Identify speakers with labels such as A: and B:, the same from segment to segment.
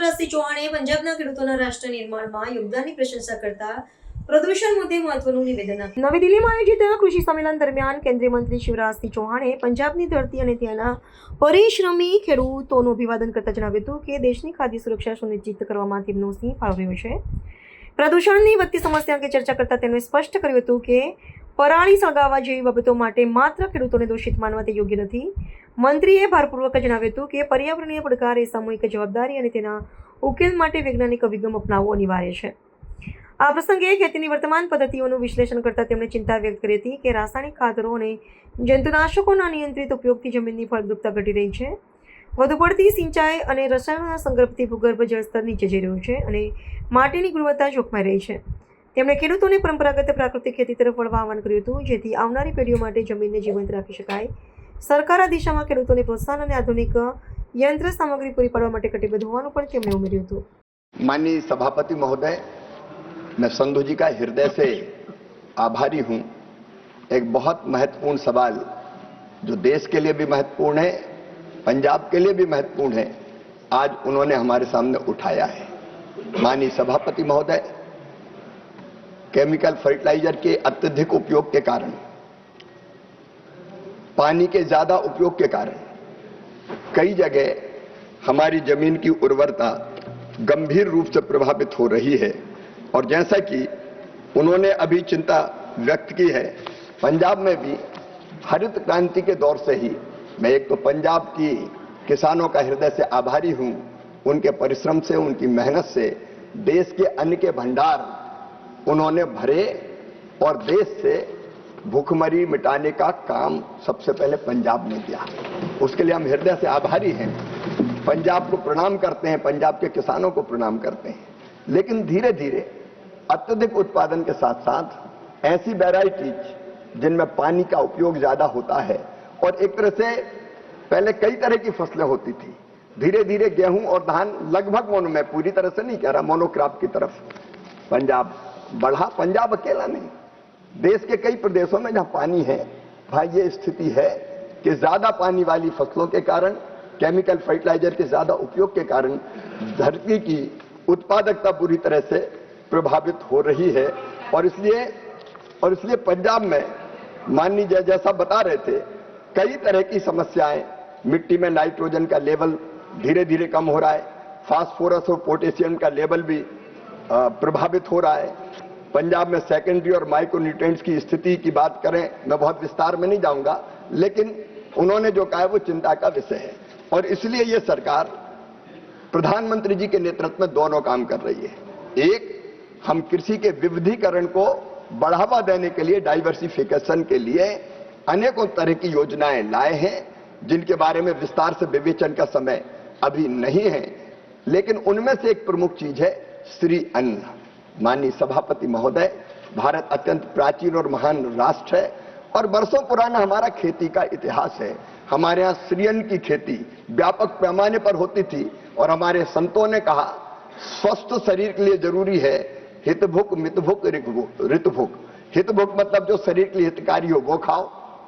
A: શિવરાજસિંહ ચૌહાણે પંજાબના ખેડૂતોના રાષ્ટ્ર નિર્માણમાં યોગદાનની પ્રશંસા કરતા પ્રદૂષણ મુદ્દે મહત્વનું નિવેદન આપ્યું. નવી દિલ્હીમાં આયોજિત કૃષિ સંમેલન દરમિયાન કેન્દ્રીય મંત્રી શિવરાજસિંહ ચૌહાણે પંજાબની ધરતી અને ત્યાંના પરિશ્રમી ખેડૂતોનું અભિવાદન કરતા જણાવ્યું હતું કે દેશની ખાદ્ય સુરક્ષા સુનિશ્ચિત કરવામાં તેમનો સિંહ ફાળો રહ્યો છે. પ્રદૂષણની વધતી સમસ્યા અંગે ચર્ચા કરતા તેમણે સ્પષ્ટ કર્યું હતું કે પરાળી સળગાવવા જેવી બાબતો માટે માત્ર ખેડૂતોને દોષિત માનવા તે યોગ્ય નથી. મંત્રીએ ભારપૂર્વક જણાવ્યું હતું કે પર્યાવરણીય પડકાર એ સામૂહિક જવાબદારી અને તેના ઉકેલ માટે વૈજ્ઞાનિક અભિગમ અપનાવવો અનિવાર્ય છે. આ પ્રસંગે ખેતીની વર્તમાન પદ્ધતિઓનું વિશ્લેષણ કરતા તેમણે ચિંતા વ્યક્ત કરી હતી કે રાસાયણિક ખાતરો અને જંતુનાશકોના નિયંત્રિત ઉપયોગથી જમીનની ફળદ્રુપતા ઘટી રહી છે. વધુ પડતી સિંચાઈ અને રસાયણોના સંગ્રહથી ભૂગર્ભ જળસ્તર નીચે જઈ રહ્યું છે અને માટીની ગુણવત્તા જોખમાઈ રહી છે. તેમણે ખેડૂતોને પરંપરાગત પ્રાકૃતિક ખેતી તરફ વળવા આહ્વાન કર્યું હતું, જેથી આવનારી પેઢીઓ માટે જમીનને જીવંત રાખી શકાય. સરકાર આ દિશામાં ખેડૂતોને પ્રોત્સાહન અને આધુનિક यंत्र सामग्री पूरी पाड़वा माटे कटिबद्ध होवानुं पण तेमणे उमेर्युं हतुं.
B: माननीय सभापति महोदय, मैं संधू जी का हृदय से आभारी हूं. एक बहुत महत्वपूर्ण सवाल जो देश के लिए भी महत्वपूर्ण है, पंजाब के लिए भी महत्वपूर्ण है, आज उन्होंने हमारे सामने उठाया है. माननीय सभापति महोदय, केमिकल फर्टिलाइजर के अत्यधिक उपयोग के कारण, पानी के ज्यादा उपयोग के कारण कई जगह हमारी जमीन की उर्वरता गंभीर रूप से प्रभावित हो रही है. और जैसा कि उन्होंने अभी चिंता व्यक्त की है, पंजाब में भी हरित क्रांति के दौर से ही मैं एक तो पंजाब की किसानों का हृदय से आभारी हूं. उनके परिश्रम से, उनकी मेहनत से देश के अन्न के भंडार उन्होंने भरे और देश से भूखमरी मिटाने का काम सबसे पहले पंजाब ने किया. उसके लिए हम हृदय से आभारी हैं. पंजाब को प्रणाम करते हैं, पंजाब के किसानों को प्रणाम करते हैं. लेकिन धीरे धीरे अत्यधिक उत्पादन के साथ साथ ऐसी वैरायटीज जिनमें पानी का उपयोग ज्यादा होता है, और एक तरह से पहले कई तरह की फसलें होती थी, धीरे धीरे गेहूं और धान लगभग मोनो, मैं पूरी तरह से नहीं कह रहा, मोनोक्रॉप की तरफ पंजाब बढ़ा. पंजाब अकेला नहीं, देश के कई प्रदेशों में जहां पानी है, भाई ये स्थिति है कि ज्यादा पानी वाली फसलों के कारण, केमिकल फर्टिलाइजर के ज्यादा उपयोग के कारण धरती की उत्पादकता बुरी तरह से प्रभावित हो रही है. और इसलिए पंजाब में माननीय जैसा बता रहे थे, कई तरह की समस्याएं, मिट्टी में नाइट्रोजन का लेवल धीरे धीरे कम हो रहा है, फास्फोरस और पोटेशियम का लेवल भी प्रभावित हो रहा है. पंजाब में सेकेंडरी और माइक्रो न्यूट्रिएंट्स की स्थिति की बात करें, मैं बहुत विस्तार में नहीं जाऊंगा, लेकिन उन्होंने जो कहा है वो चिंता का विषय है. और इसलिए ये सरकार प्रधानमंत्री जी के नेतृत्व में दोनों काम कर रही है. एक, हम कृषि के विविधीकरण को बढ़ावा देने के लिए, डाइवर्सिफिकेशन के लिए अनेकों तरह की योजनाएं लाए हैं, जिनके बारे में विस्तार से विवेचन का समय अभी नहीं है. लेकिन उनमें से एक प्रमुख चीज है श्री अन्न. माननीय सभापति महोदय, भारत अत्यंत प्राचीन और महान राष्ट्र है और वर्षों पुराना हमारा खेती का इतिहास है. हमारे यहाँ श्री अन्न की खेती व्यापक पैमाने पर होती थी और हमारे संतों ने कहा, स्वस्थ शरीर के लिए जरूरी है हितभुक, मितभुक, ऋतभुक. हितभुक मतलब जो शरीर के लिए हितकारी हो वो खाओ,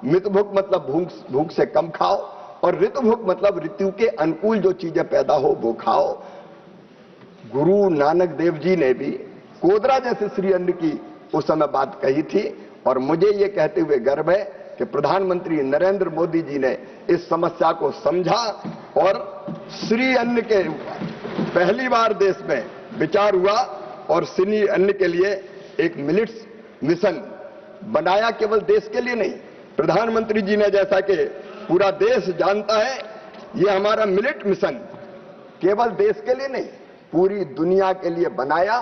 B: मितभुक मतलब भूख से कम खाओ, और ऋतभुक मतलब ऋतु के अनुकूल जो चीजें पैदा हो वो खाओ. गुरु नानक देव जी ने भी कोदरा जैसे श्री अन्न की उस समय बात कही थी. और मुझे ये कहते हुए गर्व है कि प्रधानमंत्री नरेंद्र मोदी जी ने इस समस्या को समझा और श्री अन्न के पहली बार देश में विचार हुआ और श्री अन्न के लिए एक मिलेट्स मिशन बनाया. केवल देश के लिए नहीं, प्रधानमंत्री जी ने, जैसा कि पूरा देश जानता है, ये हमारा मिलेट मिशन केवल देश के लिए नहीं, पूरी दुनिया के लिए बनाया.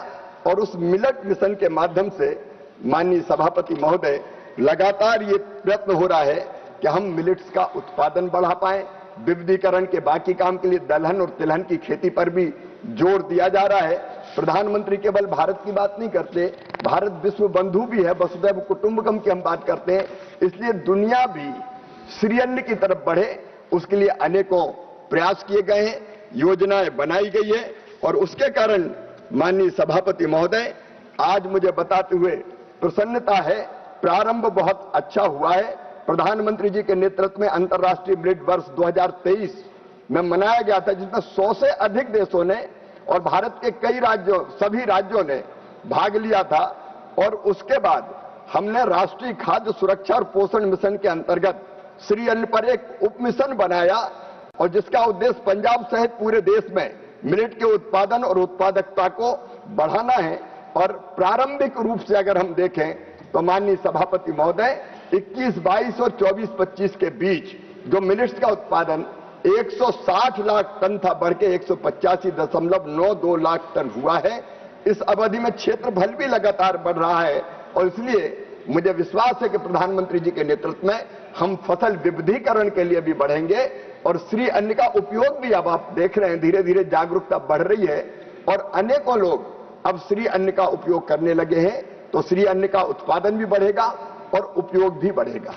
B: और उस मिलेट मिशन के माध्यम से माननीय सभापति महोदय, लगातार ये प्रयत्न हो रहा है कि हम मिलेट्स का उत्पादन बढ़ा पाएं. विविधीकरण के बाकी काम के लिए दलहन और तिलहन की खेती पर भी जोर दिया जा रहा है. प्रधानमंत्री केवल भारत की बात नहीं करते, भारत विश्व बंधु भी है, वसुधैव कुटुंबकम की हम बात करते हैं. इसलिए दुनिया भी श्री अन्न की तरफ बढ़े, उसके लिए अनेकों प्रयास किए गए हैं, योजनाएं बनाई गई है. और उसके कारण माननीय सभापति महोदय, आज मुझे बताते हुए प्रसन्नता है, प्रारंभ बहुत अच्छा हुआ है. प्रधानमंत्री जी के नेतृत्व में अंतर्राष्ट्रीय मिलेट वर्ष 2023 में मनाया गया था, जिसमें 100 से अधिक देशों ने और भारत के कई राज्यों, सभी राज्यों ने भाग लिया था। और उसके बाद हमने राष्ट्रीय खाद्य सुरक्षा और पोषण मिशन के अंतर्गत श्री अन्न पर एक उप मिशन बनाया और जिसका उद्देश्य पंजाब सहित पूरे देश में मिलेट के उत्पादन और उत्पादकता को बढ़ाना है। और प्रारंभिक रूप से अगर हम देखें तो माननीय सभापति महोदय 21-22 और 24-25 के बीच जो मिलेट्स का उत्पादन 160 लाख टन था, बढ़ के 185.92 लाख टन हुआ है। इस अवधि में क्षेत्रफल भी लगातार बढ़ रहा है और इसलिए मुझे विश्वास है कि प्रधानमंत्री जी के नेतृत्व में हम फसल विविधीकरण के लिए भी बढ़ेंगे और श्री अन्न का उपयोग भी अब आप देख रहे हैं धीरे धीरे जागरूकता बढ़ रही है और अनेकों लोग अब श्री अन्न का उपयोग करने लगे हैं। तो श्री अन्न का उत्पादन भी बढ़ेगा और उपयोग भी बढ़ेगा।